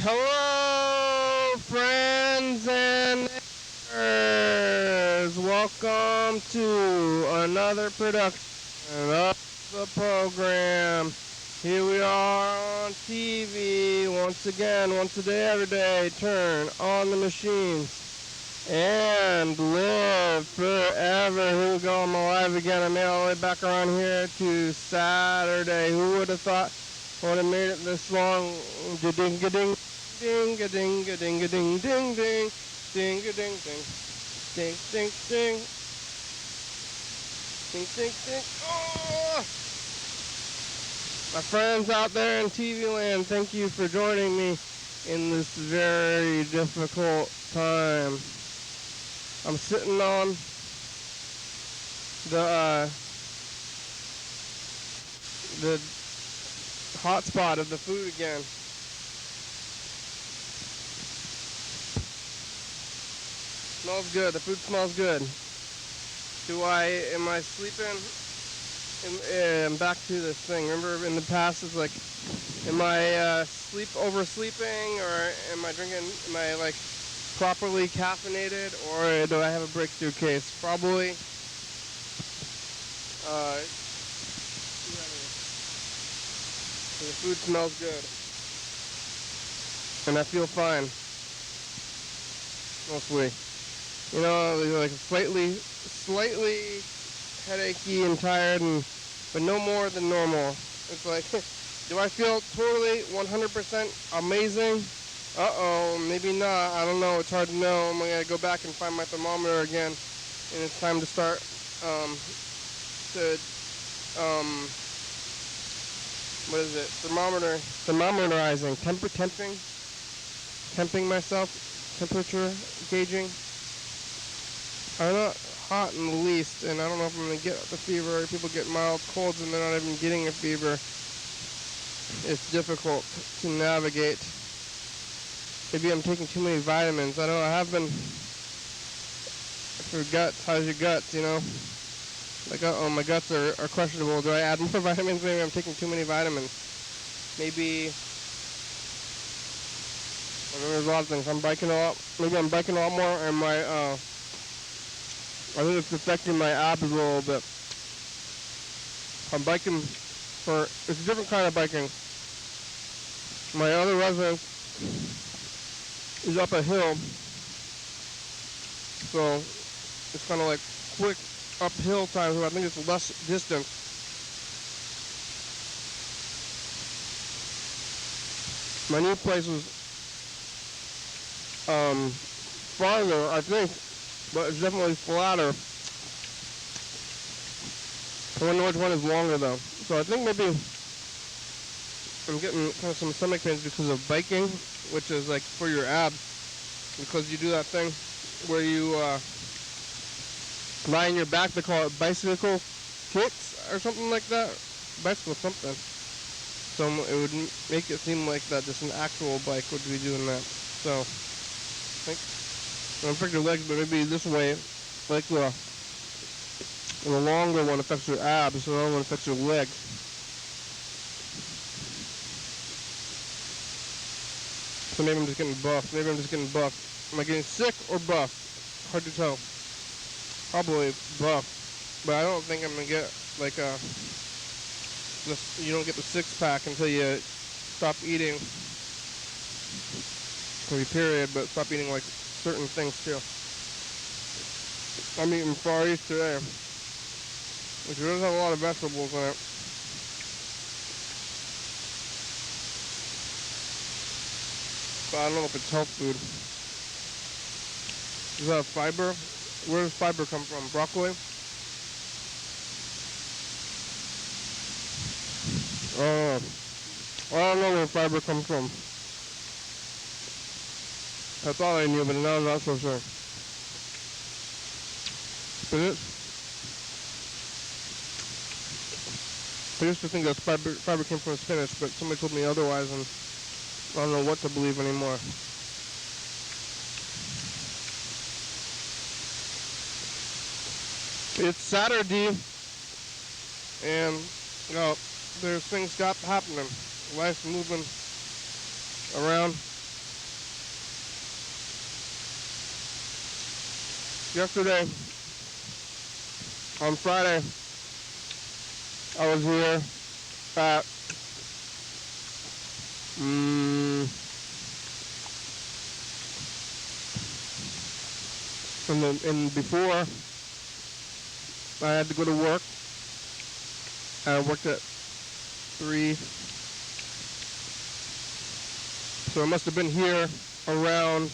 Hello, friends and neighbors. Welcome to another production of the program. Here we are on TV once again, once a day, every day. Turn on the machines and live forever. Here we go. I'm alive again. I made it all the way back around here to Saturday. Who would have thought I would have made it this long? Ding-a-ding. Ding-a-ding-a-ding-a-ding-ding-ding. Ding-a-ding-ding. Ding-ding-ding. Ding-ding-ding. Oh! My friends out there in TV land, thank you for joining me in this very difficult time. I'm sitting on the hot spot of the food again. Smells good. The food smells good. Am I sleeping? I'm back to this thing. Remember in the past it's like, am I oversleeping, or am I like properly caffeinated, or do I have a breakthrough case? Probably. The food smells good. And I feel fine. Mostly. You know, like slightly headachy and tired, but no more than normal. It's like, do I feel totally 100% amazing? Uh-oh, maybe not. I don't know. It's hard to know. I'm going to go back and find my thermometer again. And it's time to start what is it? Thermometerizing. Temping myself. Temperature gauging. I'm not hot in the least, and I don't know if I'm going to get the fever. People get mild colds and they're not even getting a fever. It's difficult to navigate. Maybe I'm taking too many vitamins. I don't know. I have been. For guts, how's your guts, you know? Like, uh-oh, my guts are questionable. Do I add more vitamins? Maybe I'm taking too many vitamins. Maybe. I mean, there's a lot of things. Maybe I'm biking a lot more, and I think it's affecting my abs a little bit. I'm biking it's a different kind of biking. My other residence is up a hill, so it's kind of like quick uphill time, so I think it's less distance. My new place was farther, I think, but it's definitely flatter. I wonder which one is longer though. So I think maybe I'm getting kind of some stomach pains because of biking, which is like for your abs, because you do that thing where you lie on your back. They call it bicycle kicks or something like that. Bicycle something. So it would make it seem like that just an actual bike would be doing that. So I think it affects your legs, but maybe this way, like the longer one affects your abs, so the other one affects your legs. So maybe I'm just getting buffed. Am I getting sick or buffed? Hard to tell. Probably buffed. But I don't think I'm going to get like you don't get the six-pack until you stop eating. Every period, but stop eating like certain things too. I'm eating Far East today, which does have a lot of vegetables in it. But I don't know if it's health food. Does that have fiber? Where does fiber come from? Broccoli? I don't know where fiber comes from. I thought I knew, but now I'm not so sure. Spinach? I used to think that fiber came from spinach, but somebody told me otherwise, and I don't know what to believe anymore. It's Saturday, and there's things happening. Life's moving around. yesterday, on Friday, I was here at and before I had to go to work. I worked at 3, so I must have been here around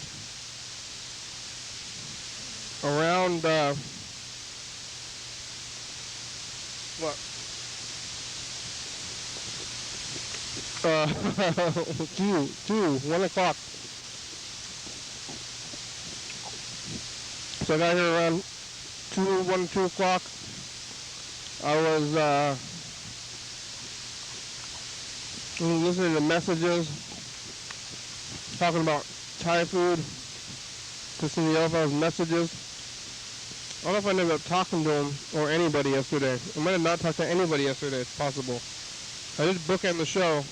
what? 1 o'clock. So I got here around 2 o'clock. I was listening to messages talking about Thai food. Listening to those messages. I don't know if I ended up talking to him or anybody yesterday. I might have not talked to anybody yesterday. It's possible. I did bookend the show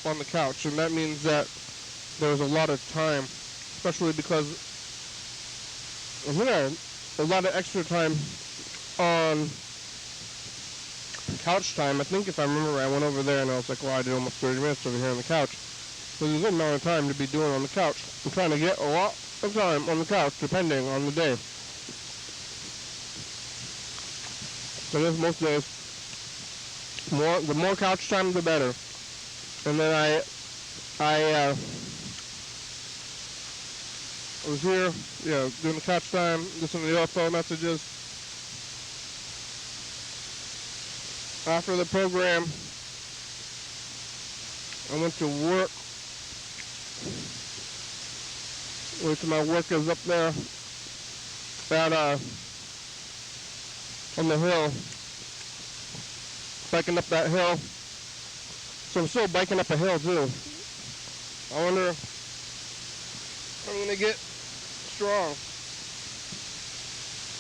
on the couch, and that means that there was a lot of time, especially because we had a lot of extra time on couch time. I think if I remember right, I went over there and I was like, well, I did almost 30 minutes over here on the couch. So there's a good amount of time to be doing on the couch. I'm trying to get a lot of time on the couch, depending on the day. So there's most days. The more couch time, the better. And then I was here, doing the couch time, listening to the phone messages. After the program, I went to work. Went to my workers up there on the hill. Biking up that hill. So I'm still biking up a hill too. I wonder if I'm gonna get strong.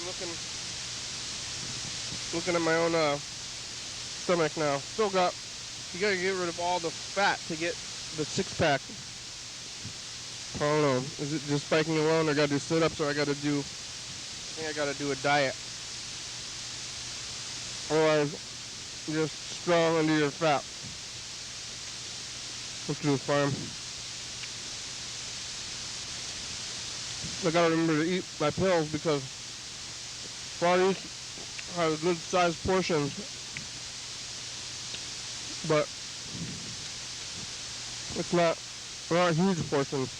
I'm looking at my own stomach now. You gotta get rid of all the fat to get the 6-pack. I don't know. Is it just biking alone, or I gotta do sit-ups, or I think I gotta do a diet. Otherwise, you're just strong under your fat. Which is fine. I gotta remember to eat my pills because while each has good sized portions, but they're not huge portions.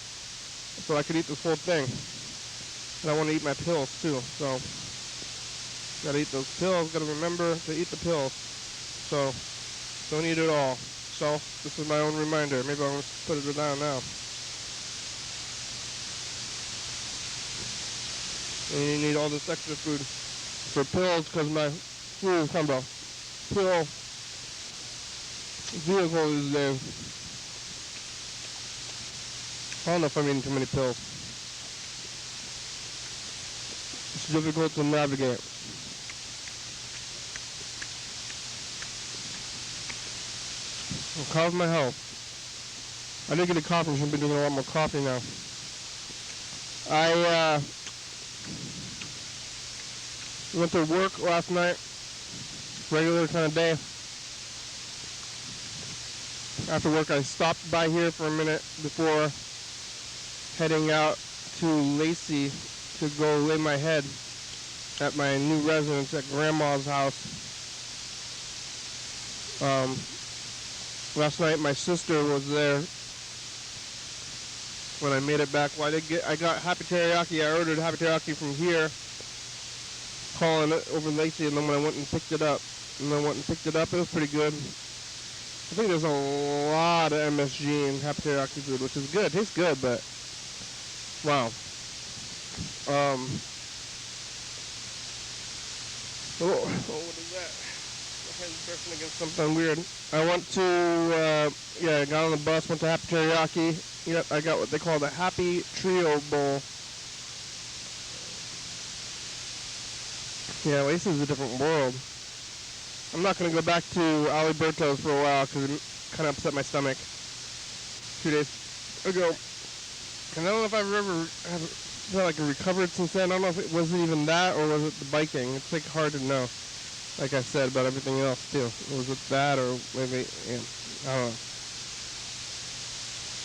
So I could eat this whole thing. And I want to eat my pills too. So gotta eat those pills, gotta remember to eat the pills. So don't eat it all. So this is my own reminder. Maybe I'm gonna put it down now. And you need all this extra food for pills because my food is kind of a pill vehicle these days. I don't know if I'm eating too many pills. It's difficult to navigate. How's my health? I did get a coffee. I should be doing a lot more coffee now. I went to work last night. Regular kind of day. After work, I stopped by here for a minute before heading out to Lacey to go lay my head at my new residence at Grandma's house. Last night my sister was there when I made it back. Well, I got happy teriyaki. I ordered happy teriyaki from here, calling it over Lacey, and then when I went and picked it up, it was pretty good. I think there's a lot of MSG in happy teriyaki food, which is good. It tastes good, but wow. What is that? My head's brushing against something weird. I went to, I got on the bus, went to happy teriyaki. Yep, I got what they call the Happy Trio Bowl. Yeah, Lacey's a different world. I'm not going to go back to Aliberto's for a while because it kind of upset my stomach 2 days ago. And I don't know if I've ever feel like I recovered since then. I don't know if it was even that or was it the biking. It's like hard to know. Like I said about everything else too. Was it that or maybe, yeah, I don't know.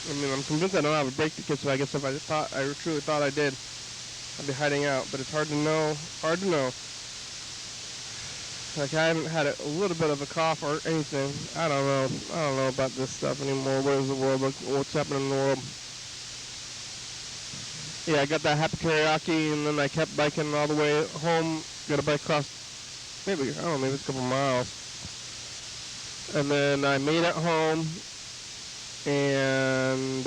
I mean, I'm convinced I don't have a brake to catch, so I guess if I truly thought I did, I'd be hiding out. But it's hard to know. Hard to know. Like I haven't had a little bit of a cough or anything. I don't know. I don't know about this stuff anymore. What is the world? What's happening in the world? Yeah, I got that happy teriyaki, and then I kept biking all the way home. Got a bike across, maybe, I don't know, maybe it's a couple miles. And then I made it home, and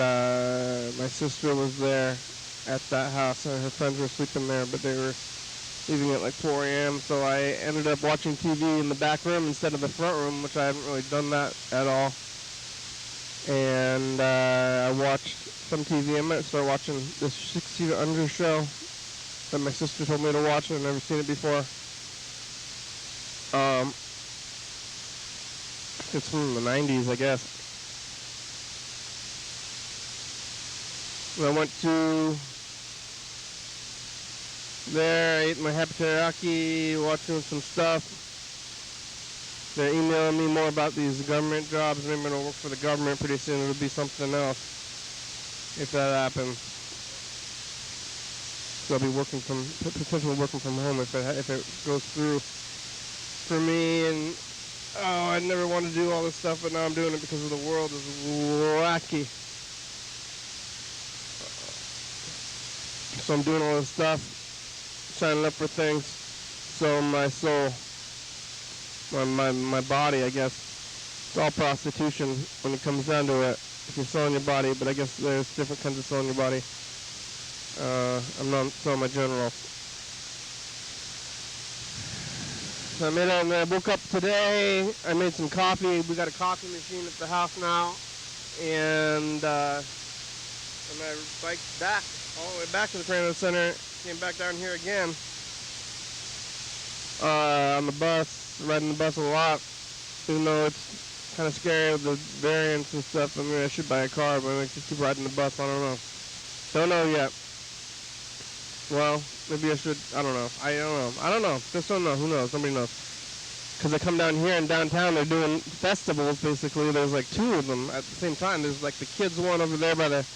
my sister was there at that house, and her friends were sleeping there, but they were leaving at like 4 a.m., so I ended up watching TV in the back room instead of the front room, which I haven't really done that at all. And I watched some TV. I might start watching this 6 Feet Under show that my sister told me to watch. I've never seen it before. It's from the 90s, I guess. I went to there, I ate my happy teriyaki, watching some stuff. They're emailing me more about these government jobs. Maybe I'm going to work for the government pretty soon. It'll be something else if that happens. So I'll be potentially working from home if it goes through for me. And I never wanted to do all this stuff, but now I'm doing it because of the world is wacky. So I'm doing all this stuff, signing up for things. So my soul, my body, I guess, it's all prostitution when it comes down to it. If you're selling your body, but I guess there's different kinds of selling your body. I'm not selling my generals. So I made it, and I woke up today. I made some coffee. We got a coffee machine at the house now, and I biked back all the way back to the Prano Center. Came back down here again on the bus, riding the bus a lot, even though it's kind of scary with the variants and stuff. I mean, I should buy a car, but I just keep riding the bus. I don't know. Don't know yet. Well, maybe I should. I don't know. I don't know. Just don't know. Who knows? Nobody knows. Because I come down here in downtown, they're doing festivals, basically. There's like 2 of them at the same time. There's like the kids one over there by the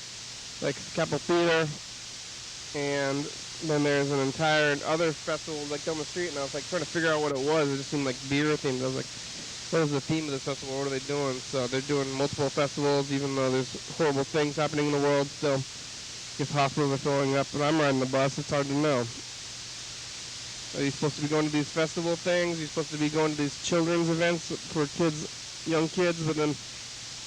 Capitol Theater. And then there's an entire other festival like down the street, and I was like trying to figure out what it was. It just seemed like beer themed. I was like, what is the theme of this festival? What are they doing? So they're doing multiple festivals, even though there's horrible things happening in the world still. If hospitals are filling up, and I'm riding the bus, it's hard to know. Are you supposed to be going to these festival things? You're supposed to be going to these children's events for kids, young kids, but then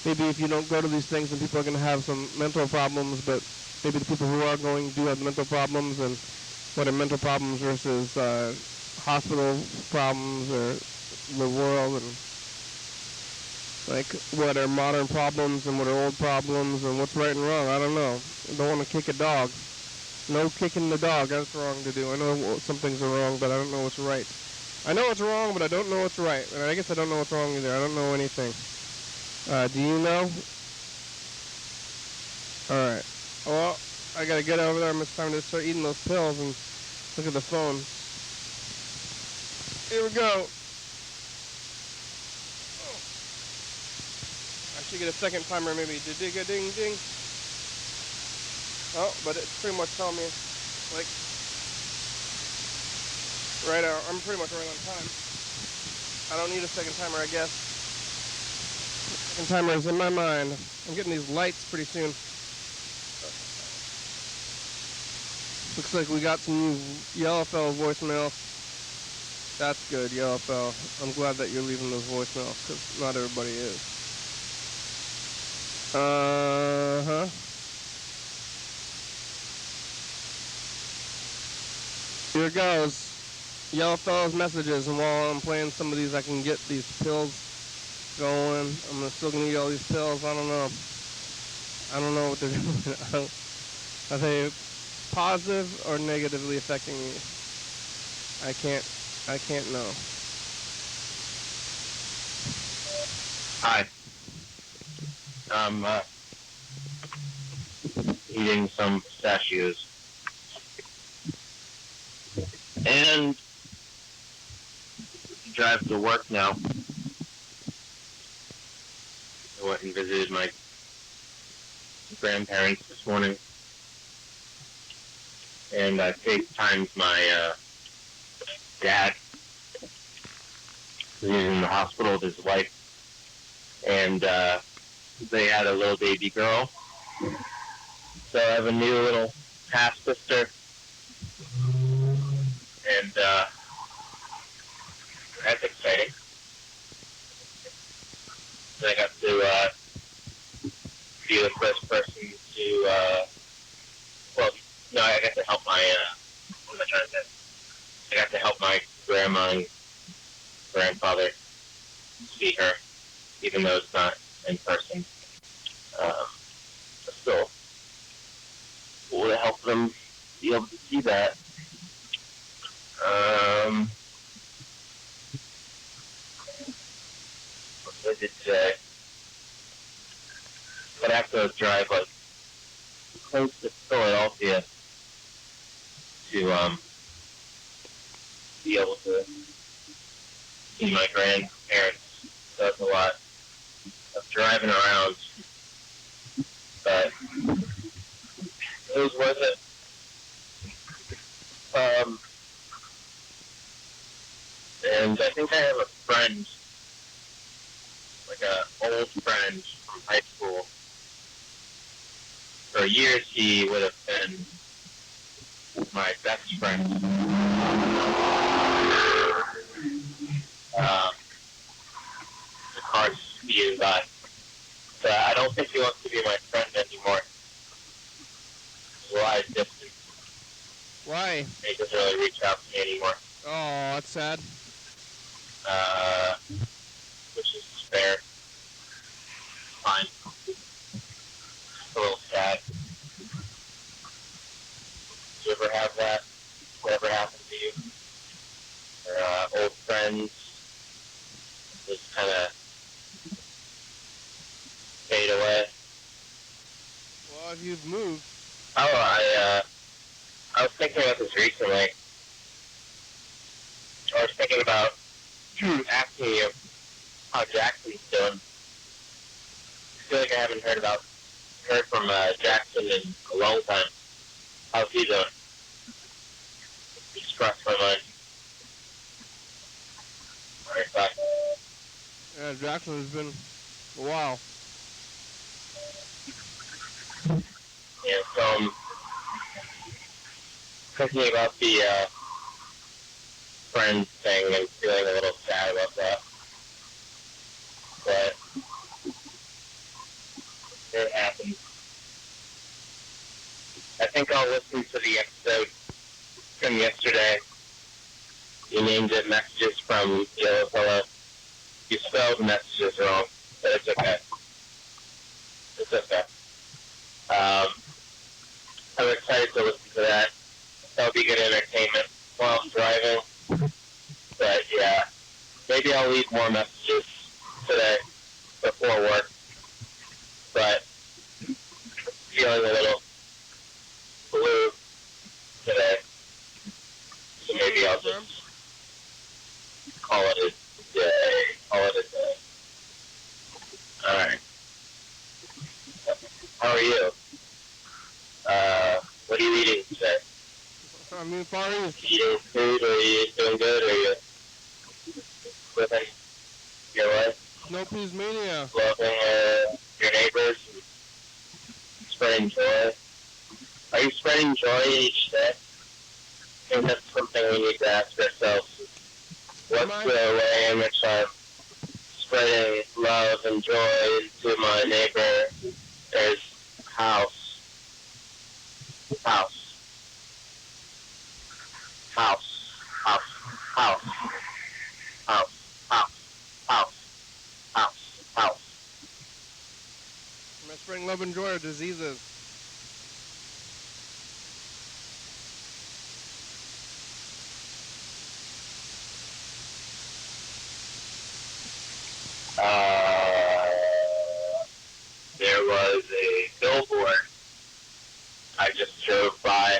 maybe if you don't go to these things, then people are going to have some mental problems, but maybe the people who are going do have mental problems, and what are mental problems versus hospital problems or the world, and like what are modern problems and what are old problems and what's right and wrong. I don't know. I don't want to kick a dog. No kicking the dog. That's wrong to do. I know some things are wrong, but I don't know what's right. I know what's wrong, but I don't know what's right. And I guess I don't know what's wrong either. I don't know anything. Do you know? All right. Well, I gotta get over there. It's time to start eating those pills and look at the phone. Here we go. I should get a second timer, maybe. Ding. Oh, but it's pretty much telling me, like, right out. I'm pretty much right on time. I don't need a second timer, I guess. Second timer is in my mind. I'm getting these lights pretty soon. Looks like we got some new Yellowfell voicemails. That's good, Yellowfell. I'm glad that you're leaving those voicemails, because not everybody is. Here goes. Yellowfell's messages, and while I'm playing some of these, I can get these pills going. I'm still gonna eat all these pills. I don't know. I don't know what they're doing. Are they positive or negatively affecting me? I can't know. Hi. I'm eating some pistachios. and drive to work now. I went and visited my grandparents this morning, and I FaceTimed my dad. He's in the hospital with his wife, and they had a little baby girl. So I have a new little half sister, and that's exciting. So I got to be the first person to, well, no, I got to help my, what am I trying to say? I got to help my grandma and grandfather see her, even though it's not in person. Still, will help them be able to see that. What did I say? But I have to drive like close to Philadelphia to be able to see my grandparents. So that's a lot of driving around, but it was worth it. And I think I have a friend, like an old friend from high school. For years, he would have been my best friend. The car's speeding by. So I don't think he wants to be my friend anymore. There's a lot of distance. Why? He doesn't really reach out to me anymore. Oh, that's sad. Which is fair. Fine. A little sad. Did you ever have that? Whatever happened to you? Or old friends just kind of fade away? Well, if you've moved. Oh, I was thinking about this recently. I was thinking about asking you how Jackson's doing. I feel like I haven't heard from Jackson in a long time. How's he doing? He's crossed my mind. Alright, bye. Yeah, Jackson has been a while. Yeah, so I'm thinking about the friend thing and feeling a little sad about that. But it happens. I think I'll listen to the episode from yesterday. You named it Messages from Yellow Pillow. You spelled messages wrong, but it's okay. It's okay. I'm excited to listen to that. That'll be good entertainment while I'm driving. But yeah, maybe I'll leave more messages today before work. But feeling a little blue today. So maybe I'll just call it a day. Alright. How are you? What are you eating today? I'm in Far East. Eating food, or are you doing good, or are you living your life? No Peas Mania. Loving your neighbors and spreading joy. Are you spreading joy each day? I think that's something we need to ask ourselves. What's the way in which I'm spreading love and joy into my neighbor's house? House. Am I spreading love and joy or diseases? There was a billboard I just drove by.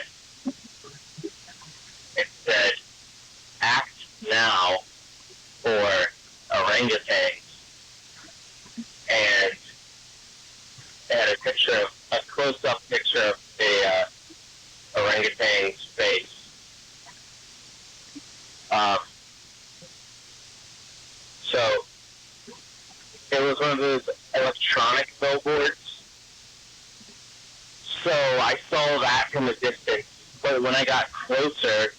It said, saw that from a distance, but when I got closer,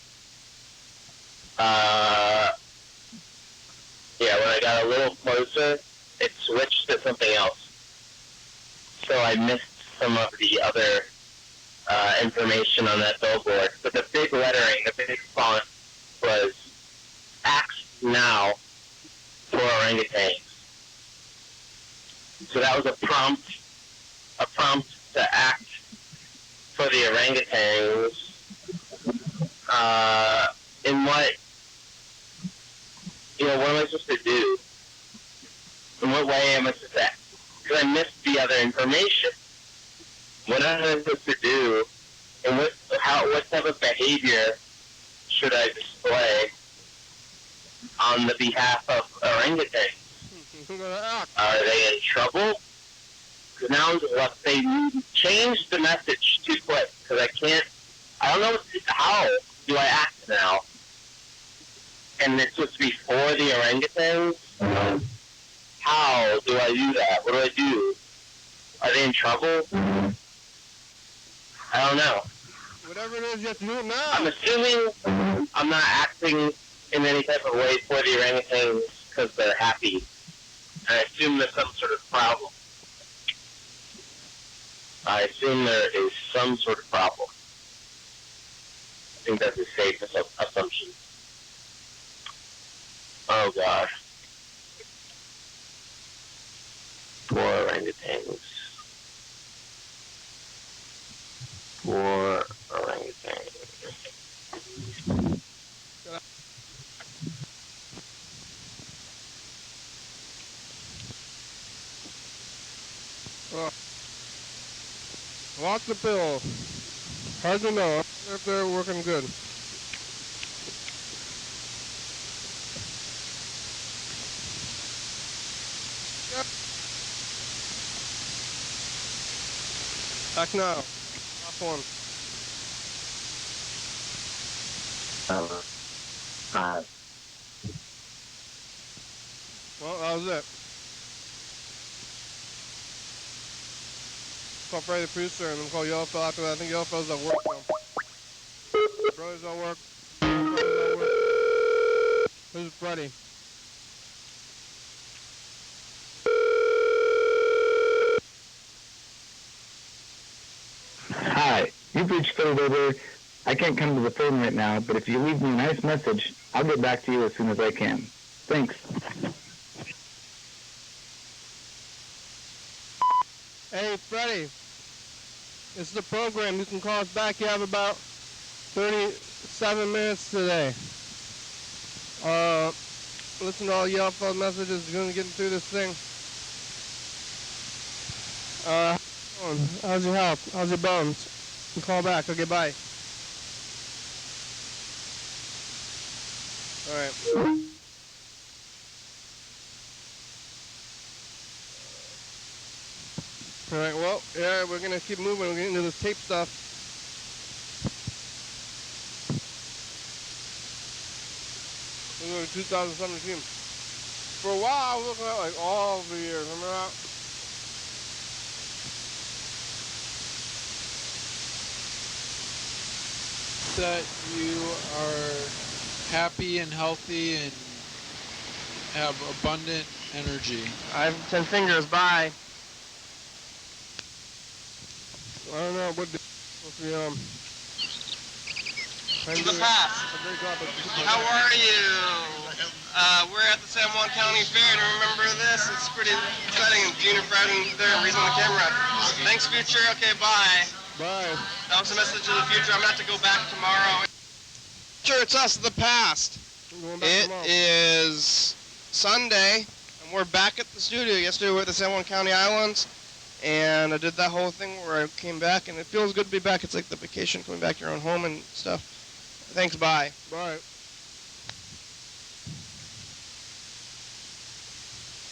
when I got a little closer, it switched to something else. So I missed some of the other information on that billboard. But the big lettering, the big font was "Act Now for Orangutans." So that was a prompt to act for the orangutans. In what am I supposed to do? In what way am I supposed to act? Because I missed the other information. What am I supposed to do? And what type of behavior should I display on the behalf of orangutans? Are they in trouble? Because now they changed the message too quick. Because I don't know how do I act now? And it's supposed to be for the orangutans? How do I do that? What do I do? Are they in trouble? I don't know. Whatever it is, you have to do it now. I'm assuming I'm not acting in any type of way for the orangutans because they're happy. I assume there's some sort of problem. I assume there is some sort of problem. I think that's a safe assumption. Oh, gosh. Poor orangutans. Poor orangutans. Lots of pills. Hard to know if they're working good. Back now. Last one. Well, that was it. Call Freddie the producer and then call Yellowfell after that. I think Yellowfell's at work now. Brothers at work. Brothers at work. Who's Freddie? Hi, you've reached Phil Weber. I can't come to the phone right now, but if you leave me a nice message, I'll get back to you as soon as I can. Thanks. Hey, Freddie. This is the program. You can call us back. You have about 37 minutes today. Listen to all Yellowfell messages. You're going to get through this thing. How's your health? How's your bones? You call back. Okay, bye. All right. All right, well, yeah, we're going to keep moving. We're getting into this tape stuff. This was 2017. For a while, I was looking at like all the years. Remember that? That you are happy and healthy and have abundant energy. I have 10 fingers. Bye. I don't know what the In the past. How are you? We're at the San Juan County Fair. Do you remember this? It's pretty exciting. Junior Fredden there raising the camera. Thanks, future. Okay, bye. Bye. That was a message to the future. I'm going to have to go back tomorrow. Sure, it's us, the past. It is Sunday, and we're back at the studio. Yesterday we were at the San Juan County Islands, and I did that whole thing where I came back, and it feels good to be back. It's like the vacation, coming back to your own home and stuff. Thanks, bye. Bye.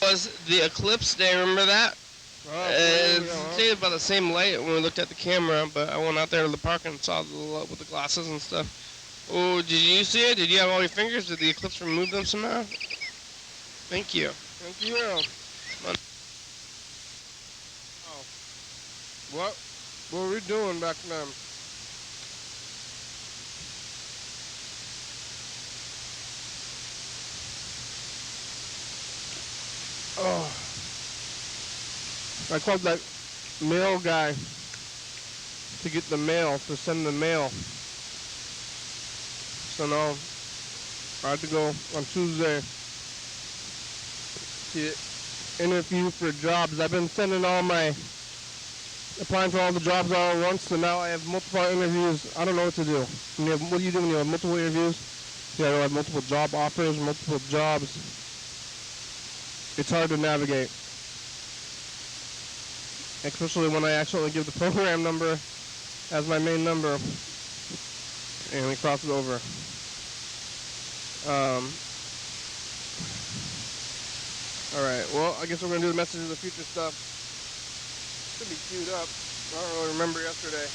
Was the eclipse day, remember that? It's about the same light when we looked at the camera, but I went out there to the park and saw with the glasses and stuff. Oh, did you see it? Did you have all your fingers? Did the eclipse remove them somehow? Thank you. Thank you. Oh. What? What were we doing back then? Oh. I called that mail guy to get the mail, to send the mail. So now I have to go on Tuesday to interview for jobs. I've been sending applying for all the jobs all at once, so now I have multiple interviews. I don't know what to do. What do you do when you have multiple interviews? You have multiple job offers, multiple jobs. It's hard to navigate. Especially when I accidentally give the program number as my main number and we cross it over. Alright, well, I guess we're going to do the message of the future stuff. Should be queued up. I don't really remember yesterday.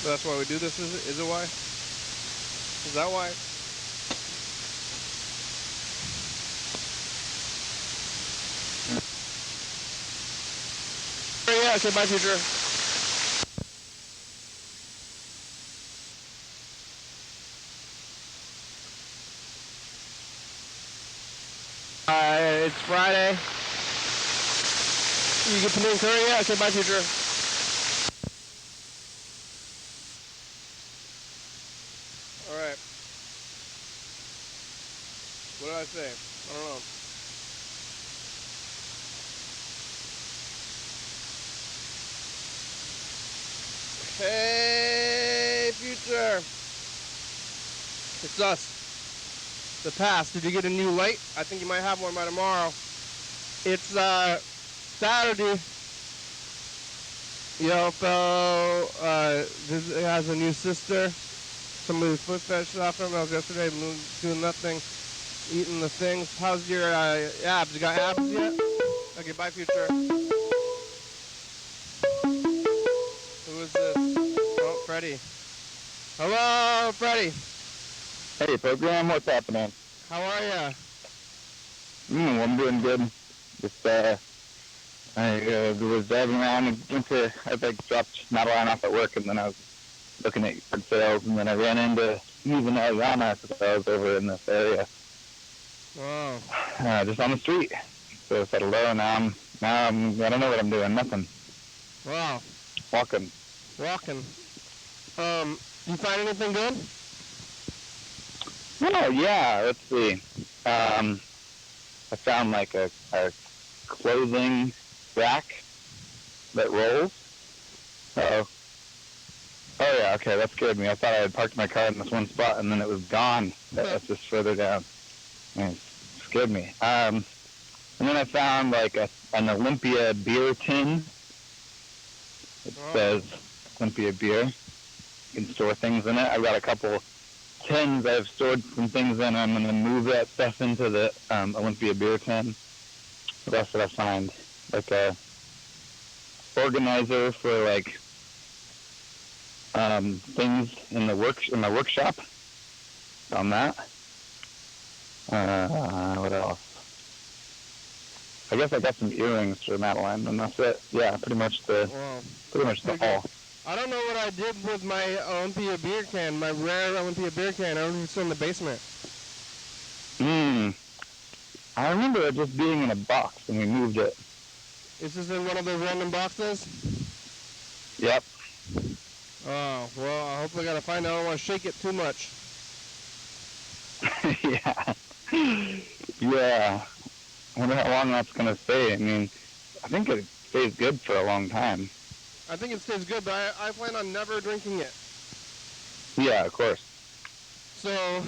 So that's why we do this, is it? Is it why? Is that why? Yeah, okay, bye, future. It's Friday. You get Panini Curry? Yeah, okay, bye, future. Alright. What did I say? I don't know. Hey, future. It's us. The past. Did you get a new light? I think you might have one by tomorrow. It's Saturday. Yoko has a new sister. Somebody's foot fetish off him. I was yesterday doing nothing, eating the things. How's your abs? You got abs yet? Okay, bye, future. Who is this? Oh, Freddie. Hello, Freddie. Hey, program, what's happening? How are ya? I'm doing good. Just, I was driving around and I dropped Madeline off at work, and then I was looking at yard sales, and then I ran into Steve and Ariana because I was over in this area. Wow. Just on the street. So I said hello, and I don't know what I'm doing, nothing. Wow. Walking. You find anything good? Oh, yeah, let's see. I found like a clothing rack that rolls. Uh-oh. Oh, yeah, okay, that scared me. I thought I had parked my car in this one spot, and then it was gone. That's just further down. It scared me. And then I found like an Olympia beer tin. It says Olympia beer. You can store things in it. I've got a couple tins I've stored some things in. I'm going to move that stuff into the Olympia beer tin. What else did I find? Like a organizer for like things in my workshop. Found that. What else? I guess I got some earrings for Madeline, and that's it. Yeah, pretty much the haul. I don't know what I did with my Olympia beer can, my rare Olympia beer can. I don't know if it's still in the basement. I remember it just being in a box, and we moved it. Is this in one of those random boxes? Yep. Oh, well, I hopefully gotta find out. I don't want to shake it too much. Yeah. I wonder how long that's going to stay. I mean, I think it stays good for a long time. I think it stays good, but I plan on never drinking it. Yeah, of course. So...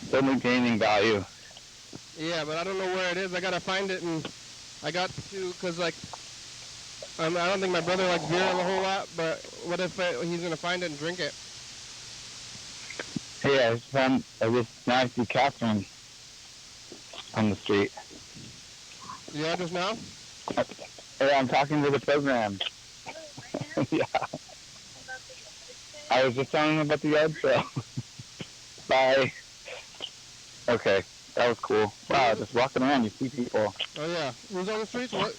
It's only gaining value. Yeah, but I don't know where it is. I gotta find it, and I got to, because, like, I don't think my brother likes beer a whole lot, but what if he's gonna find it and drink it? Hey, now I see Catherine on the street. Yeah, just now? Hey, I'm talking to the program. Yeah. I was just telling them about the yard sale. Bye. Okay, that was cool. Wow, just walking around, you see people. Oh, yeah. Who's on the streets? What?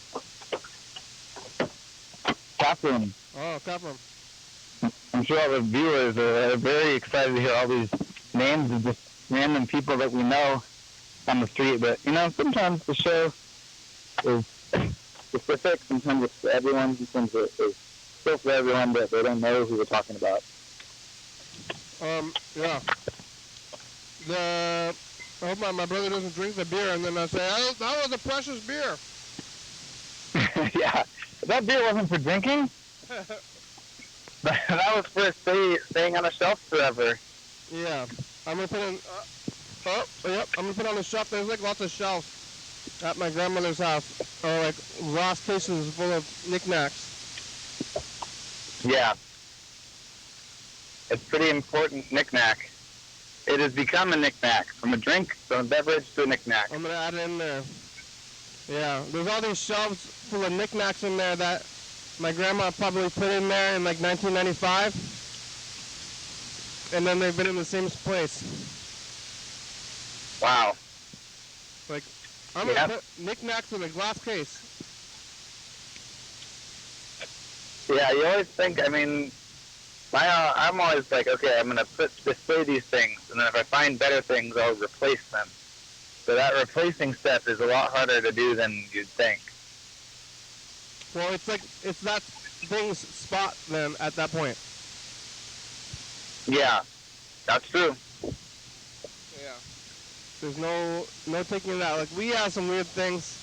Tap room. Oh, tap room. I'm sure all the viewers are very excited to hear all these names of just random people that we know on the street. But, sometimes the show is specific. Sometimes it's for everyone. Sometimes it's still for everyone, but they don't know who we're talking about. Yeah. I hope my brother doesn't drink the beer, and then I say, that was a precious beer. Yeah. That beer wasn't for drinking. That was for staying on a shelf forever. Yeah. I'm going to put in... yep. I'm going to put on the shelf. There's like lots of shelves at my grandmother's house. Or like glass cases full of knickknacks. Yeah. It's pretty important knickknack. It has become a knickknack. From a drink, from a beverage to a knickknack. I'm going to add it in there. Yeah. There's all these shelves full of knickknacks in there that my grandma probably put in there in like 1995. And then they've been in the same place. Wow. Like, I'm going to put knickknacks in a glass case. Yeah, you always think, I'm always like, okay, I'm going to display these things, and then if I find better things, I'll replace them. So that replacing step is a lot harder to do than you'd think. Well, it's that thing's spot then at that point. Yeah, that's true. Yeah. There's no taking it out. Like, we have some weird things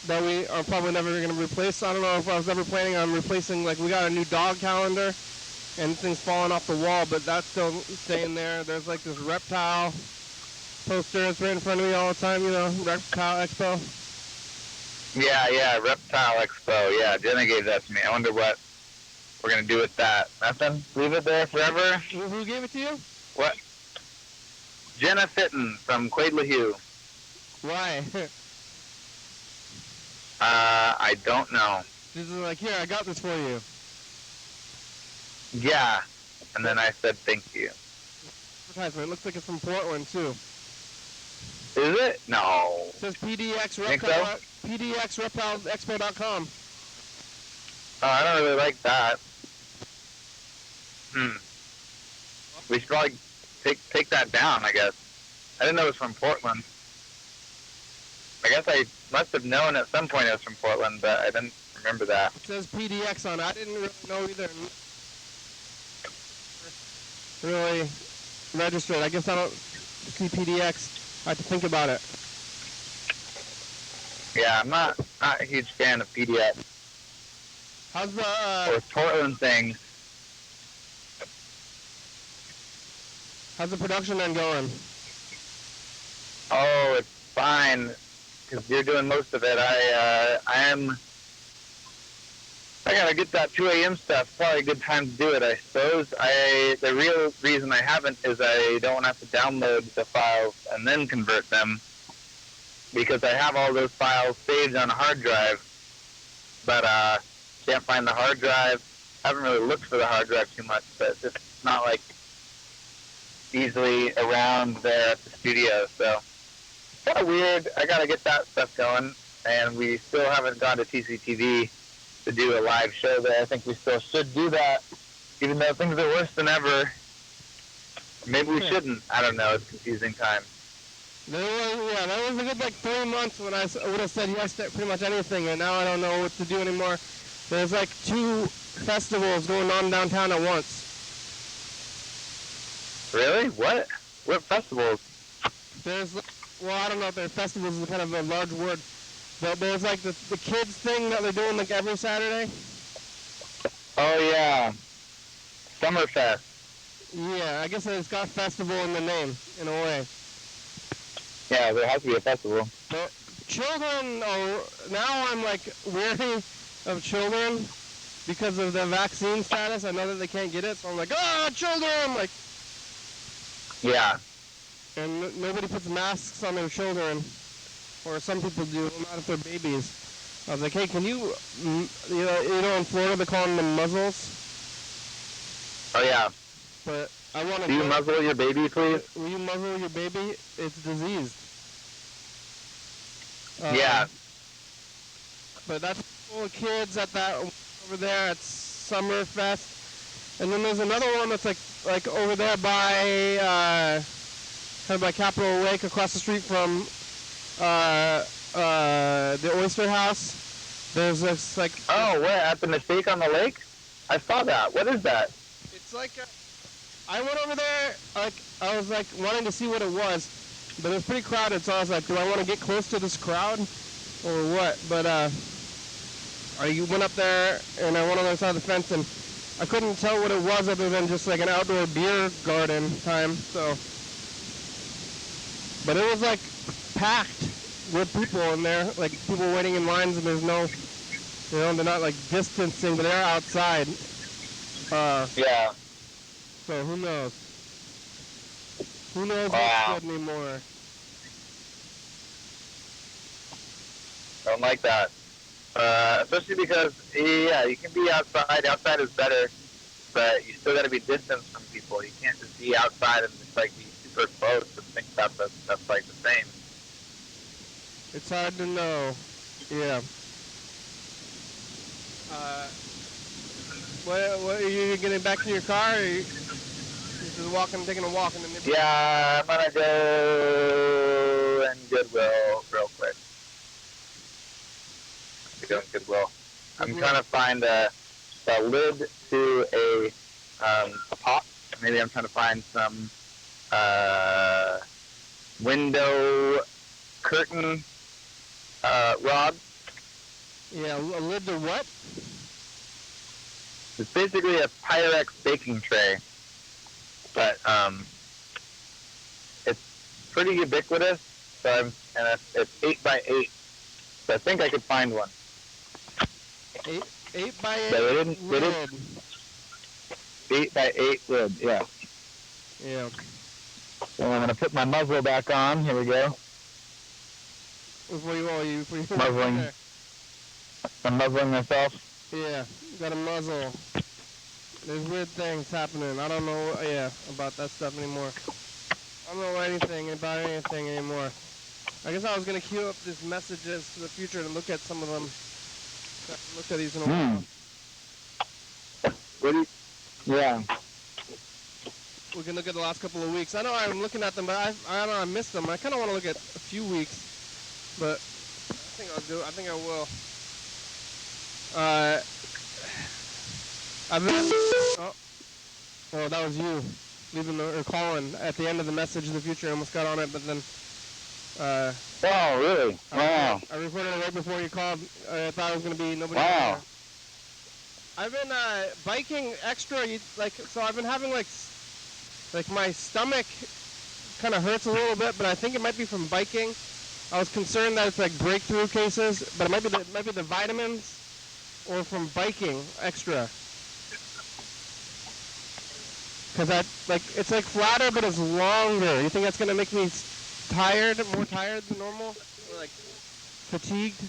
that we are probably never going to replace. I don't know if I was ever planning on replacing, like, we got a new dog calendar, and things falling off the wall, but that's still staying there. There's, like, this reptile poster that's right in front of me all the time, Reptile Expo. Yeah, Reptile Expo. Yeah, Jenna gave that to me. I wonder what we're going to do with that. Nothing? Leave it there forever? Who gave it to you? What? Jenna Fitton from Quaid-LaHue. Why? I don't know. This is like, here, I got this for you. Yeah. And then I said thank you. Advertisement. It looks like it's from Portland, too. Is it? No. It says PDX Think Reptile, so? PDXReptileExpo.com. Oh, I don't really like that. We should probably take that down, I guess. I didn't know it was from Portland. I guess I must have known at some point it was from Portland, but I didn't remember that. It says PDX on it. I didn't really know either. Really registered. I guess I don't see PDX. I have to think about it. Yeah, I'm not a huge fan of PDX. How's the or Portland things. how's the production then going? Oh, it's fine, because you're doing most of it. I gotta get that 2 a.m. stuff. Probably a good time to do it, I suppose. The real reason I haven't is I don't have to download the files and then convert them, because I have all those files saved on a hard drive, but can't find the hard drive. I haven't really looked for the hard drive too much, but it's just not like easily around there at the studio, so kind of weird. I gotta get that stuff going, and we still haven't gone to TCTV to do a live show there. I think we still should do that, even though things are worse than ever. Maybe we shouldn't. I don't know. It's confusing time. That was a good 3 months when I would have said yes to pretty much anything, and now I don't know what to do anymore. There's 2 festivals going on downtown at once. Really? What? What festivals? There's, I don't know if they're festivals is kind of a large word, but there's the kids thing that they're doing every Saturday. Oh yeah, Summerfest. Yeah, I guess it's got festival in the name, in a way. Yeah, there has to be a festival. But children, now I'm wary of children because of the vaccine status. I know that they can't get it, so I'm children! Yeah. And nobody puts masks on their children, or some people do, not if they're babies. I was like, hey, can you in Florida they call them the muzzles. Oh yeah. But I want to. Do you muzzle your baby, please? Will you muzzle your baby? It's diseased. Yeah. But that's full of kids at that over there at Summerfest, and then there's another one that's like over there by kind of by Capitol Lake, across the street from the Oyster House. There's this like. Oh, where at the mistake on the lake? I saw that. What is that? It's like I went over there. Like I was like wanting to see what it was, but it was pretty crowded. So I was like, do I want to get close to this crowd or what? But I went up there and I went on the other side of the fence and I couldn't tell what it was other than just like an outdoor beer garden time. So, but it was like packed with people in there, like people waiting in lines, and there's no, they're not like distancing, but they're outside. Yeah. So who knows? Who knows Wow. what's good anymore? Don't like that. Especially because, yeah, you can be outside. Outside is better, but you still got to be distanced from people. You can't just be outside and just like be super close and think that's like the same. It's hard to know. Yeah. What are you getting back in your car? Or are you just walking, taking a walk in the neighborhood? Yeah, I'm gonna go in Goodwill real quick. Go in Goodwill. I'm trying to find a lid to a pot. Maybe I'm trying to find some window curtain rod. Yeah, a lid to what? It's basically a Pyrex baking tray, but it's pretty ubiquitous. So it's 8x8. So I think I could find one. 8x8 But they didn't. 8x8 lid. Yeah. Yeah. So I'm gonna put my muzzle back on. Here we go. Before you Muzzling. there. I'm muzzling myself. Yeah, you got a muzzle. There's weird things happening. I don't know, about that stuff anymore. I don't know anything about anything anymore. I guess I was gonna queue up these messages for the future and look at some of them. Look at these in a while. What do you? Yeah. We can look at the last couple of weeks. I know I'm looking at them, but I don't know, I missed them. I kind of want to look at a few weeks, but I think I will. I've been. Oh, that was you leaving or calling at the end of the message in the future. I almost got on it, but then. Oh, really? Wow. I recorded it right before you called. I thought it was gonna be nobody. Wow. There. I've been biking extra. So I've been having like my stomach kind of hurts a little bit, but I think it might be from biking. I was concerned that it's like breakthrough cases, but it might be the vitamins or from biking extra. Cause it's like flatter, but it's longer. You think that's gonna make me more tired than normal, or like fatigued?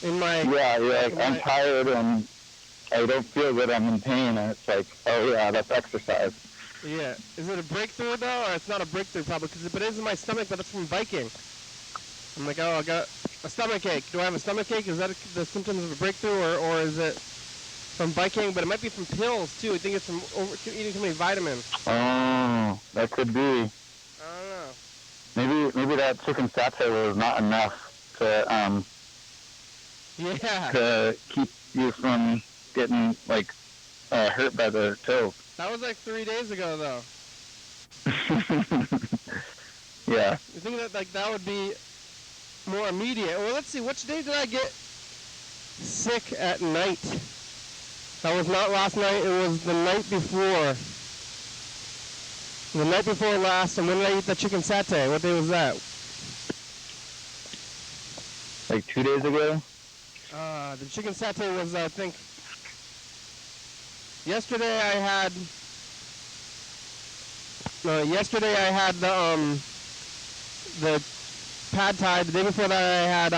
Yeah, you're like, I'm tired and I don't feel good, I'm in pain, and it's like, oh yeah, that's exercise. Yeah. Is it a breakthrough though, or it's not a breakthrough probably? Because it is in my stomach, but it's from biking. I'm like, oh, I got a stomach ache. Do I have a stomach ache? Is that the symptoms of a breakthrough, or is it from biking? But it might be from pills too. I think it's from eating too many vitamins. Oh, that could be. I don't know. Maybe that chicken satay was not enough to to keep you from getting like hurt by the toe. That was like 3 days ago though. Yeah. You think that would be more immediate? Well, let's see. Which day did I get sick at night? That was not last night. It was the night before. The night before last. And when did I eat the chicken satay? What day was that? Like 2 days ago? The chicken satay was, I think, yesterday I had the pad thai. The day before that I had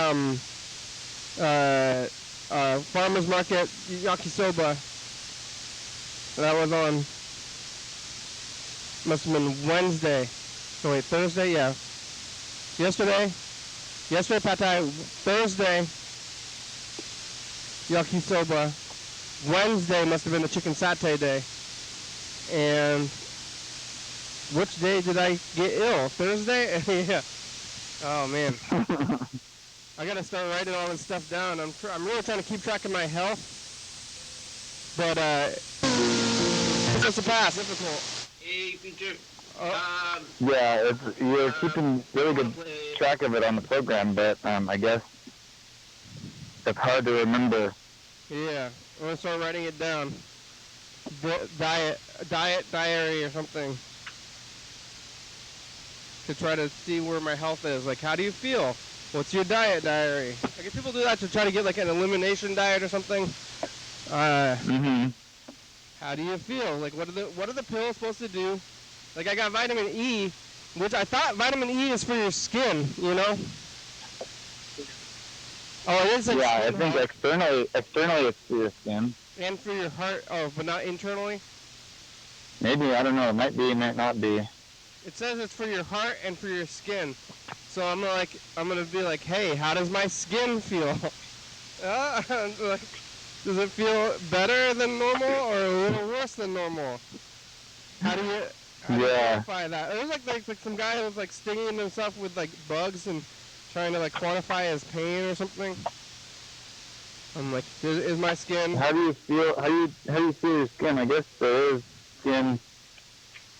farmer's market yakisoba. That was on, must have been Wednesday. No wait, Thursday, yeah. Yesterday pad thai. Thursday yakisoba. Wednesday must have been the chicken satay day. And which day did I get ill? Thursday? Yeah. Oh man. I gotta start writing all this stuff down. I'm really trying to keep track of my health. But it's just a pass. Difficult. Hey, Peter. Yeah, you're keeping really good track of it on the program, but I guess it's hard to remember. Yeah, I'm gonna start writing it down. Diary or something. To try to see where my health is. Like, how do you feel? What's your diet diary? Like, if people do that to try to get like an elimination diet or something. How do you feel? Like, what are the pills supposed to do? Like, I got vitamin E, which I thought vitamin E is for your skin, you know? Oh, it is like Yeah, I skin think health. externally it's for your skin. And for your heart. Oh, but not internally? Maybe, I don't know. It might be, it might not be. It says it's for your heart and for your skin. So I'm gonna be like, hey, how does my skin feel? Like, does it feel better than normal or a little worse than normal? How do you quantify that? There's like some guy who was like stinging himself with like bugs and trying to like quantify his pain or something. I'm like, is my skin? How do you feel? How do you feel your skin? I guess there is skin.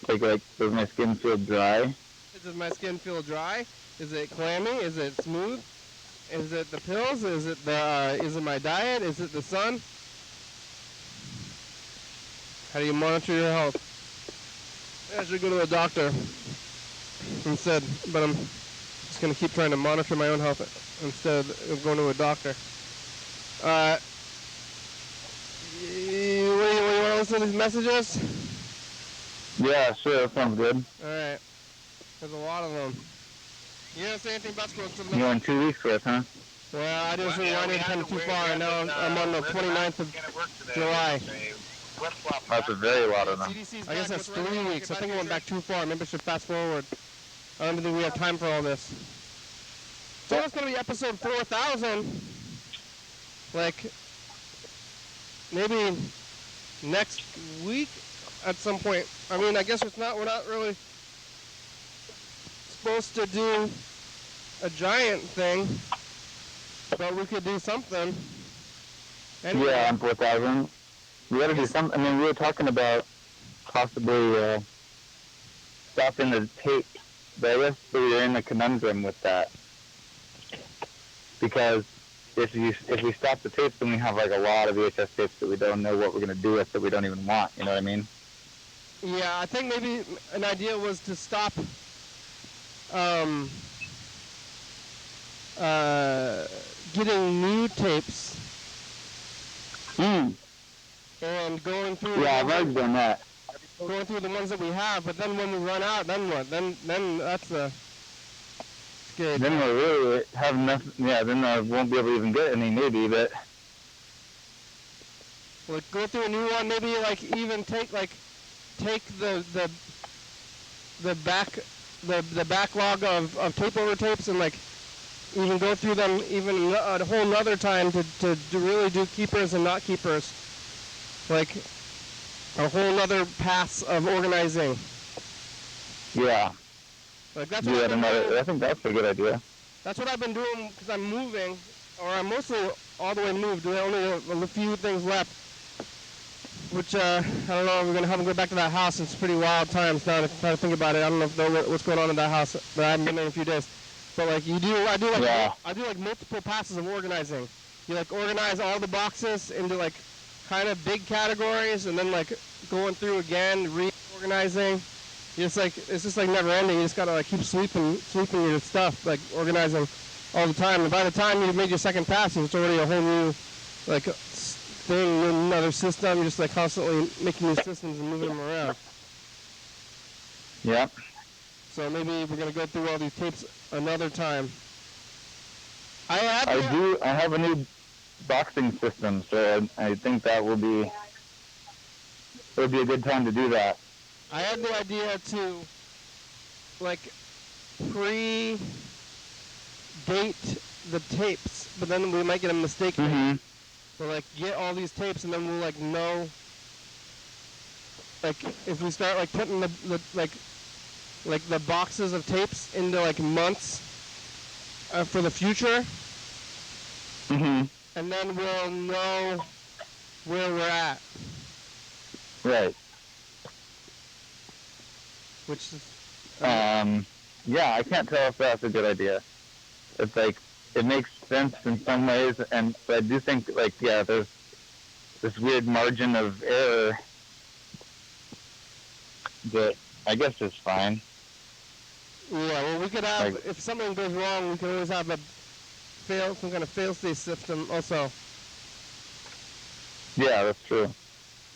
Like, does my skin feel dry? Does my skin feel dry? Is it clammy? Is it smooth? Is it the pills? Is it my diet? Is it the sun? How do you monitor your health? I should go to a doctor instead, but I'm just gonna keep trying to monitor my own health instead of going to a doctor. You want to listen to these messages? Yeah, sure, that sounds good. Alright. There's a lot of them. You don't say anything about school? You're on 2 weeks worth, huh? Well, I just rewinded kind of too far, and now I'm on the 29th of July. That's a very lot of them. I guess that's 3 weeks. I think I went back too far. Maybe I should fast forward. I don't think we have time for all this. So it's going to be episode 4,000. Like, maybe next week at some point. I mean, I guess we're not really supposed to do a giant thing, but we could do something. Anyway. Yeah, on 4,000. We gotta do something. I mean, we were talking about possibly stopping the tape, but I guess we were in a conundrum with that. Because if we stop the tapes, then we have like a lot of VHS tapes that we don't know what we're gonna do with, that we don't even want. You know what I mean? Yeah, I think maybe an idea was to stop getting new tapes and going through. Yeah, I've already done that. Going through the ones that we have, but then when we run out, then what? Then that's the scary. Then we'll really have nothing. Yeah, then I won't be able to even get any, maybe, but. Like go through a new one, maybe like even take the backlog of tape over tapes and like even go through them even a whole nother time to really do keepers and not keepers. Like a whole nother pass of organizing. Yeah. Like that's I think that's a good idea. That's what I've been doing because I'm moving, or I'm mostly all the way moved. We only have a few things left. Which, I don't know, we're going to have them go back to that house. It's pretty wild times now to try to think about it. I don't know what's going on in that house, but I haven't been there in a few days. But like I do like multiple passes of organizing. You like organize all the boxes into like kind of big categories and then like going through again, reorganizing. It's just like never ending. You just got to like keep sweeping your stuff, like organizing all the time. And by the time you've made your second pass, it's already a whole new like thing, another system. You're just like constantly making new systems and moving them around. Yeah. So maybe we're gonna go through all these tapes another time. I have a new boxing system, so I think that would be a good time to do that. I had the idea to like pre-date the tapes, but then we might get a mistake. Mm-hmm. we'll like get all these tapes, and then we'll like know, like if we start like putting the like the boxes of tapes into like months for the future, and then we'll know where we're at. Right. Which is yeah, I can't tell if that's a good idea. It's like, it makes sense in some ways, but I do think, like, yeah, there's this weird margin of error that I guess is fine. Yeah, well, we could have, like, if something goes wrong, we can always have some kind of fail-safe system also. Yeah, that's true.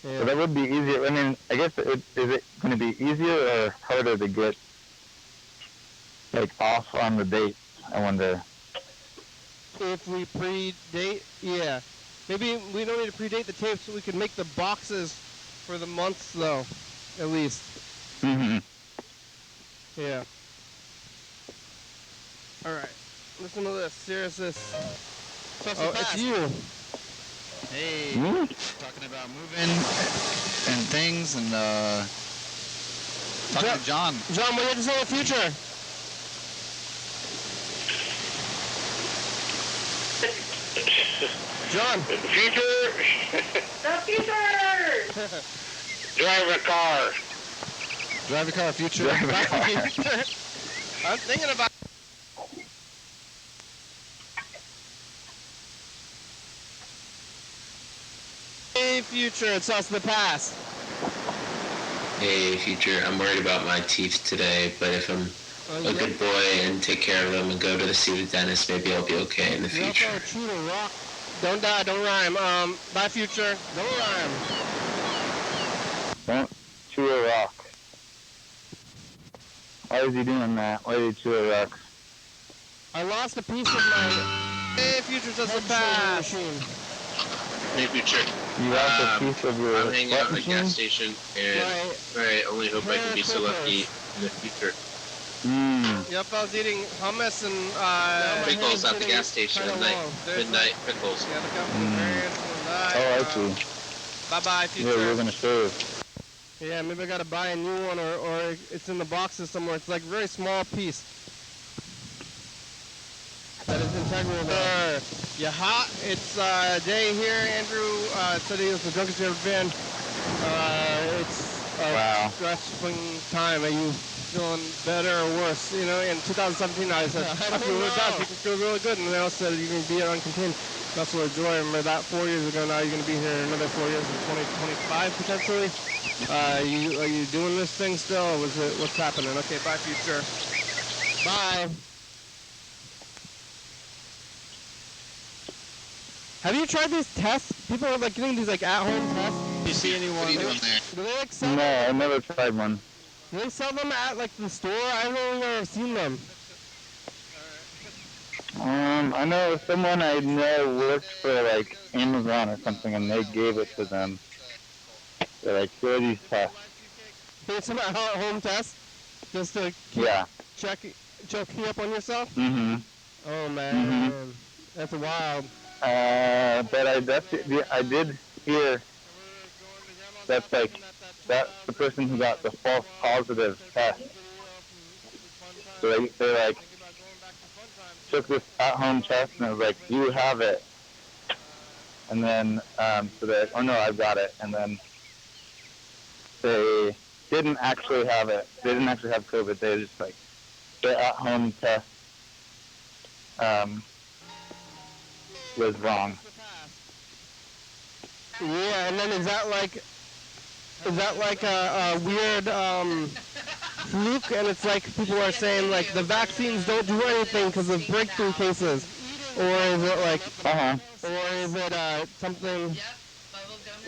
Yeah. So that would be easier. I mean, I guess, is it going to be easier or harder to get, like, off on the date, I wonder? If we predate, yeah. Maybe we don't need to predate the tapes, so we can make the boxes for the months, though, at least. Yeah. All right. Listen to this. Here's this. Oh, it's you. Hey, talking about moving and things, and talking to John. John, what do you have to say in the future? John. The future. The future! Drive a car. Drive a car, future. I'm thinking about. Hey, future, it's us, the past. Hey, future, I'm worried about my teeth today, but if I'm a good boy and take care of them and go to see the dentist, maybe I'll be okay in the future. Also true to rock. Don't die, don't rhyme. Bye, future. Don't rhyme. Don't chew a rock. Why is he doing that? Why did he chew a rock? I lost a piece of my. Hey, future's us, the past. Hey, future. You lost a piece of your I'm hanging out at a machine? gas station, and I only hope I can be so lucky in the future. Yep, I was eating hummus and pickles at the gas station at night. Midnight pickles. Yeah, look out. Oh, I see. Bye-bye, future. Yeah, we're gonna serve. Yeah, maybe I gotta buy a new one, or it's in the boxes somewhere. It's like a very small piece. That is integral there. You hot? It's day here, Andrew. Today is the drunkest you've ever been. It's a stressful time. Are you feeling better or worse? You know, in 2017 I said, I feel really bad, people feel really good, and they all said you're going to be here uncontained. That's what joy. Remember that 4 years ago, now you're going to be here another 4 years in 2025 potentially. Are you doing this thing still, or what's happening? Okay, bye, future. Bye. Have you tried these tests? People are like getting these like at-home tests. Do you see anyone? What are you doing there? Do they like sell No, I never tried one. Do they sell them at like the store? I don't know if I've ever seen them. I know someone I know worked for like Amazon or something, and they gave it to them. They're like, here are these tests. It's an at-home test, just to check you up on yourself. Oh man, that's wild. But I did hear that's like, that's the person who got the false positive test. So they like, took this at-home test and it was like, you have it. And then, so they're like, oh no, I've got it. And then they didn't actually have it. They didn't actually have COVID. They just like, their at-home test, was wrong. Yeah, and then is that like a weird fluke? And it's like people are saying like the vaccines don't do anything because of breakthrough cases, or is it like, or is it something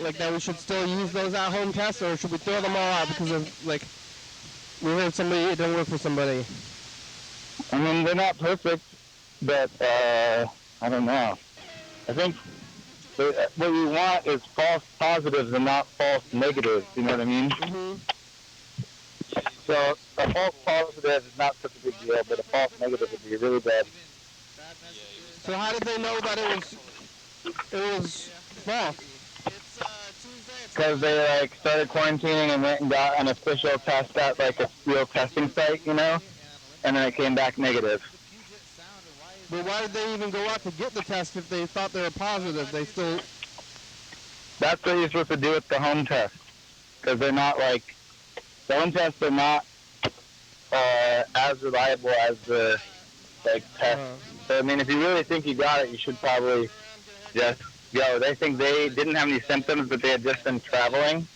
like that we should still use those at-home tests, or should we throw them all out because of like we heard somebody it didn't work for somebody? I mean, they're not perfect, but I don't know. I think what we want is false positives and not false negatives, you know what I mean? So a false positive is not such a big deal, but a false negative would be really bad. So how did they know that it was false? Because they like started quarantining and went and got an official test at like a real testing site, you know, and then it came back negative. But why did they even go out to get the test if they thought they were positive? They still... That's what you're supposed to do with the home test, because they're not like, the home tests are not as reliable as the like test. So I mean, if you really think you got it, you should probably just go. They think they didn't have any symptoms, but they had just been traveling,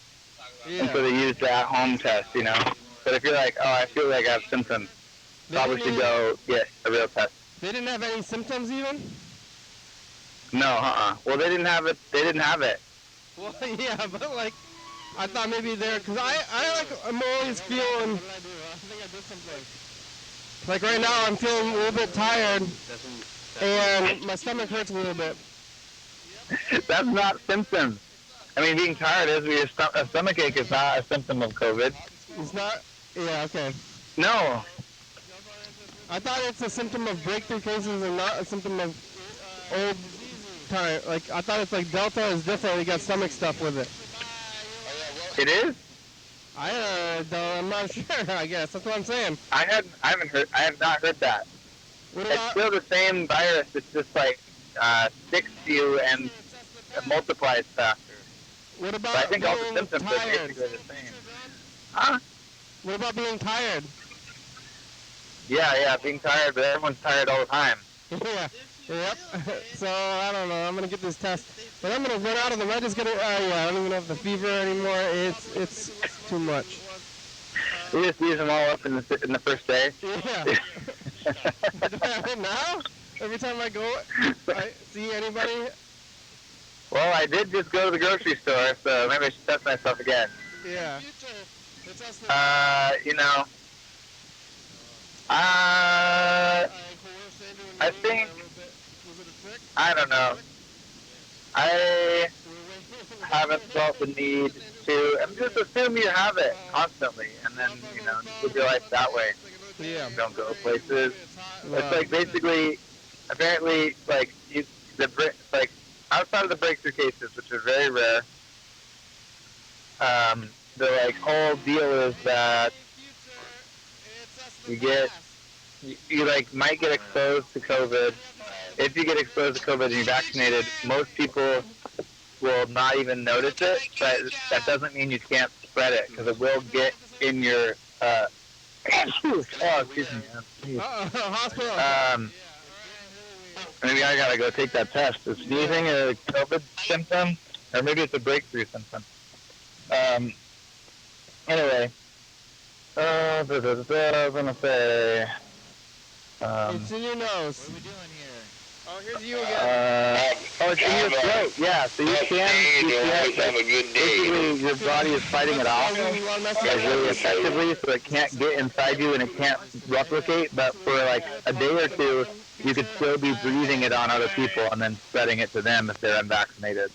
and so they used that home test, you know. But if you're like, oh, I feel like I have symptoms, probably should go get a real test. They didn't have any symptoms even? No, Well, they didn't have it. They didn't have it. Well, yeah, but like, I thought maybe they're, because I'm always feeling, like right now I'm feeling a little bit tired, and my stomach hurts a little bit. That's not symptoms. I mean, being tired is a stomach ache is not a symptom of COVID. It's not? Yeah, okay. No. I thought it's a symptom of breakthrough cases and not a symptom of old time. Like, I thought it's like Delta is different. We got stomach stuff with it. It is? I'm not sure, I guess. That's what I'm saying. I have not heard that. It's still the same virus. It's just like sticks to you and multiplies faster. What about but I think all the being symptoms tired? are basically the same. Huh? What about being tired? Yeah, being tired, but everyone's tired all the time. Yeah. Yep. So, I don't know. I'm going to get this test. But I'm going to run out of them. I just got to, I don't even have the fever anymore. It's too much. You just use them all up in the first day? Yeah. Do I have it now? Every time I go, I see anybody? Well, I did just go to the grocery store, so maybe I should test myself again. Yeah. You know, I think, I don't know. I haven't felt the need to, and just assume you have it constantly, and then, you know, just live your life that way. Yeah. Don't go places. It's like basically, apparently, like, like, outside of the breakthrough cases, which are very rare, the, like, whole deal is that you like, might get exposed to COVID. If you get exposed to COVID and you're vaccinated, most people will not even notice it, but that doesn't mean you can't spread it, because it will get in your, excuse me, man. Hospital. Maybe I gotta go take that test. Is sneezing a COVID symptom? Or maybe it's a breakthrough symptom. Anyway. I was gonna say, it's in your nose. What are we doing here? Oh, here's you again. it's in your throat, yeah. So you can't have a good day. Basically, your body is fighting it off really effectively, so it can't get inside you and it can't replicate. But for like a day or two, you could still be breathing it on other people and then spreading it to them if they're unvaccinated.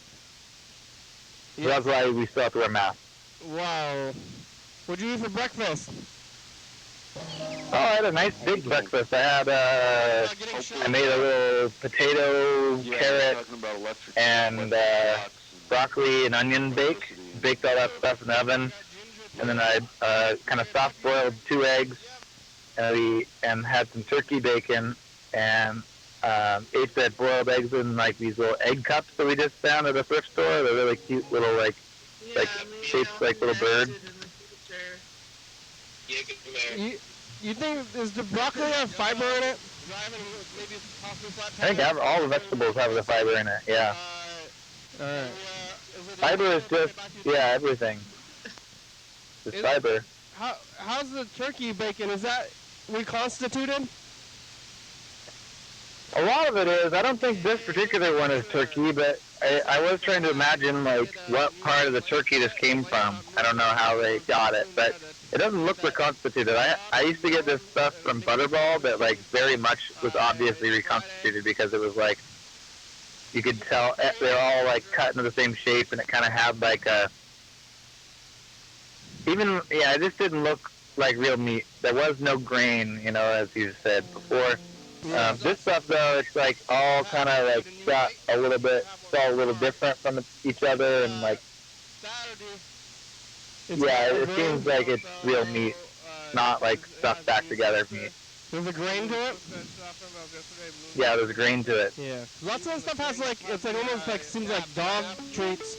So that's why we still have to wear masks. Wow. What'd you eat for breakfast? Oh, I had a nice big breakfast. I made a little potato, carrot, and broccoli and onion bake. Baked all that stuff in the oven. And then I kind of soft boiled 2 eggs and had some turkey bacon and ate the boiled eggs in like these little egg cups that we just found at a thrift store. They're really cute little like shaped like little birds. You think, does the broccoli have fiber in it? I think all the vegetables have the fiber in it, yeah. Alright. Fiber is just, everything. It's fiber. How's the turkey bacon? Is that reconstituted? A lot of it is. I don't think this particular one is turkey, but I was trying to imagine, like, what part of the turkey this came from. I don't know how they got it, but it doesn't look reconstituted. I used to get this stuff from Butterball that, like, very much was obviously reconstituted because it was, like, you could tell they're all, like, cut into the same shape, and it kind of had, like, it just didn't look like real meat. There was no grain, you know, as you said before. This stuff, though, it's, like, all kind of, like, got a little bit all a little different from each other, and like, Saturday. yeah, it seems like it's real meat, not like stuff back together meat. There's a grain to it? Yeah, there's a grain to it. Yeah. Lots of that stuff has like, it's like almost like, seems like dog treats,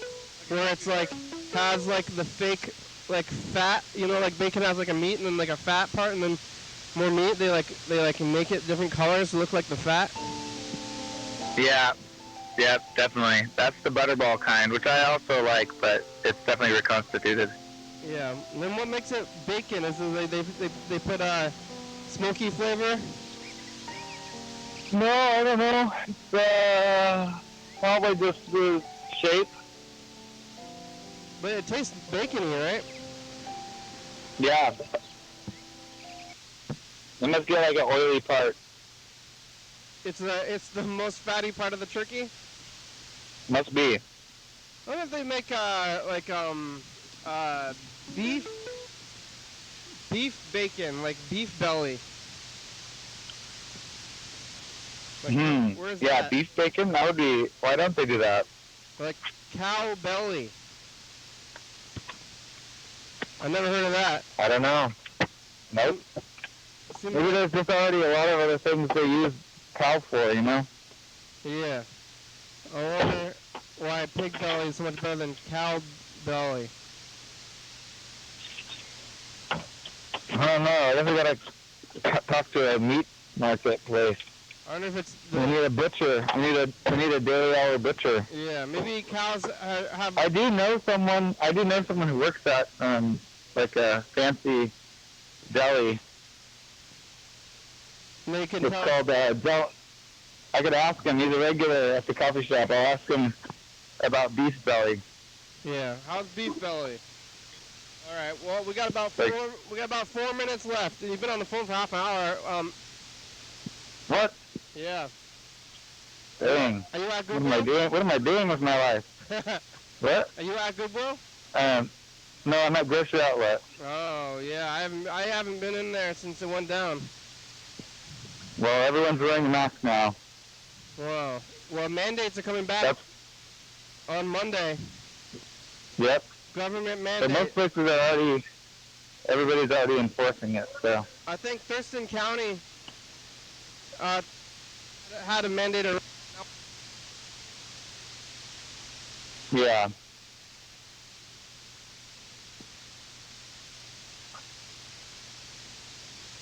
where it's like, has like the fake, like fat, you know, like bacon has like a meat and then like a fat part and then more meat. They like make it different colors to look like the fat. Yeah, definitely. That's the butterball kind, which I also like, but it's definitely reconstituted. Yeah. And then what makes it bacon is they put smoky flavor. No, I don't know. It's probably just the shape. But it tastes bacony, right? Yeah. It must get like an oily part. It's the most fatty part of the turkey. Must be. I wonder if they make beef bacon, like beef belly. Like, where's Yeah, that? beef bacon. That would be. Why don't they do that? Like cow belly. I never heard of that. I don't know. Nope. Maybe there's just already a lot of other things they use cow for, you know? Yeah. I wonder why pig belly is so much better than cow belly. I don't know. I guess we gotta talk to a meat market place. I wonder if it's. We need a butcher. We need a daily hour butcher. Yeah, maybe cows have. I do know someone who works at like a fancy deli. They can It's called I could ask him. He's a regular at the coffee shop. I'll ask him about beef belly. Yeah, how's beef belly? All right. Well, we got about 4 minutes left, and you've been on the phone for half an hour. What? Yeah. Dang. Are you at What Goodwill? am I doing? What am I doing with my life? What? Are you at Goodwill? No, I'm at Grocery Outlet. Oh yeah, I haven't been in there since it went down. Well, everyone's wearing a mask now. Wow. Well, mandates are coming back on Monday. Yep. Government But mandate. most places everybody's already enforcing it, so. I think Thurston County had a mandate. Yeah.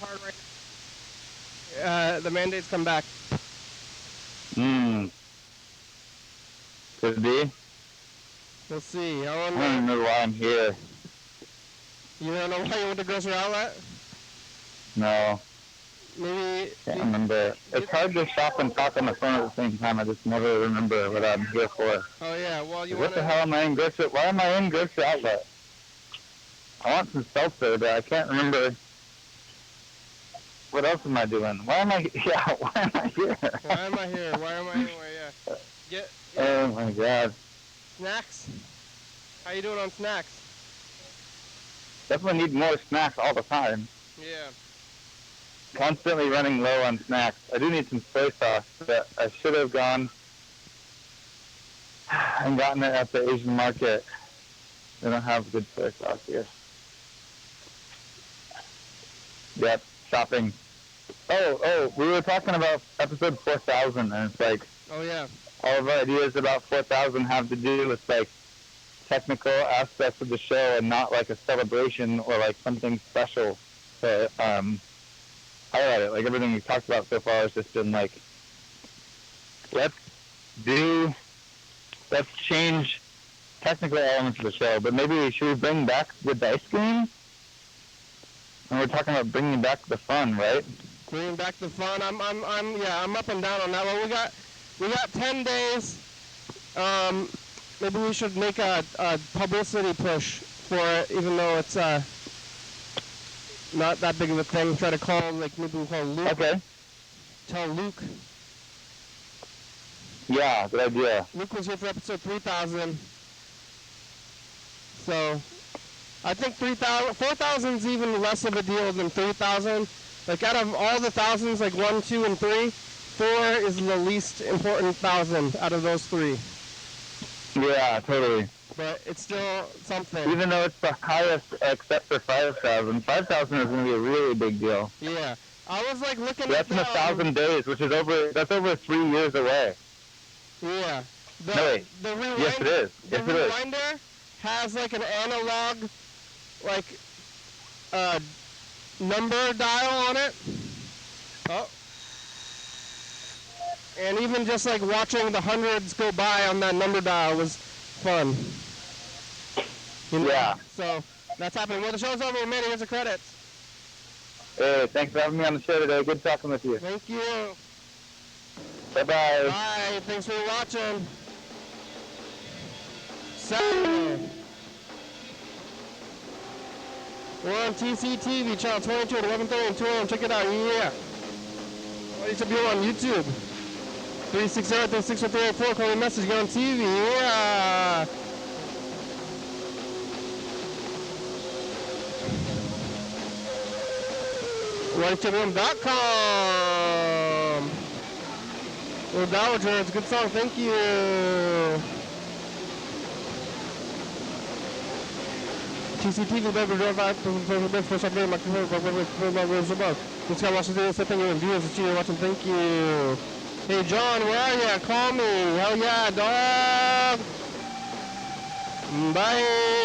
Hard right now. The mandates come back. Could be. We'll see. I don't remember why I'm here. You don't know why you went to Grocery Outlet? No. Maybe. Can't remember. It's hard to shop and talk on the phone at the same time. I just never remember what I'm here for. Oh yeah. Well, you What want the hell am I in Grocery? Why am I in Grocery Outlet? I want some seltzer, but I can't remember. What else am I doing? Why am I? Yeah. Why am I here? Why am I here? Why am I anywhere? Yeah. Oh my God. Snacks? How you doing on snacks? Definitely need more snacks all the time. Yeah. Constantly running low on snacks. I do need some soy sauce, but I should have gone and gotten it at the Asian market. They don't have good soy sauce here. Yep, shopping. Oh, we were talking about episode 4000, and it's like, Oh yeah. all of our ideas about 4000 have to do with like technical aspects of the show and not like a celebration or like something special to highlight it. Like everything we've talked about so far has just been like, let's change technical elements of the show, but maybe should we bring back the dice game? And we're talking about bringing back the fun, right? Bringing back the fun. I'm up and down on that. Well, we got 10 days. Maybe we should make a publicity push for it, even though it's not that big of a thing. Try to call, like, maybe we'll call Luke. Okay. Tell Luke. Yeah, good idea. Luke was here for episode 3000. So, I think 4,000 is even less of a deal than 3,000. Like, out of all the thousands, like 1, 2, and 3, 4 is the least important 1,000 out of those 3. Yeah, totally. But it's still something. Even though it's the highest except for 5,000. 5,000 is going to be a really big deal. Yeah. I was like looking That's at in 1,000 days, which is over 3 years away. Yeah. No, wait. Yes, it is. The Yes, it is. rewinder has like an analog, like, number dial on it. Oh. And even just like watching the hundreds go by on that number dial was fun. You know? Yeah. So that's happening. Well, the show's over, man. Here's the credits. Hey, thanks for having me on the show today. Good talking with you. Thank you. Bye-bye. Bye. Thanks for watching. Saturday. We're on TCTV, channel 22 at 11:30 and 2 a.m. Check it out. Yeah. YDHWM on YouTube. 360-364-384. Call me a message. Get on TV. Yeah. YDHWM.com. Little Dowager, it's a good song, thank you. TCTV, baby, drive out, first update, my this guy watching this, thank you, and viewers, it's you watching, thank you. Hey, John, where are you? Call me. Hell yeah, dog. Bye.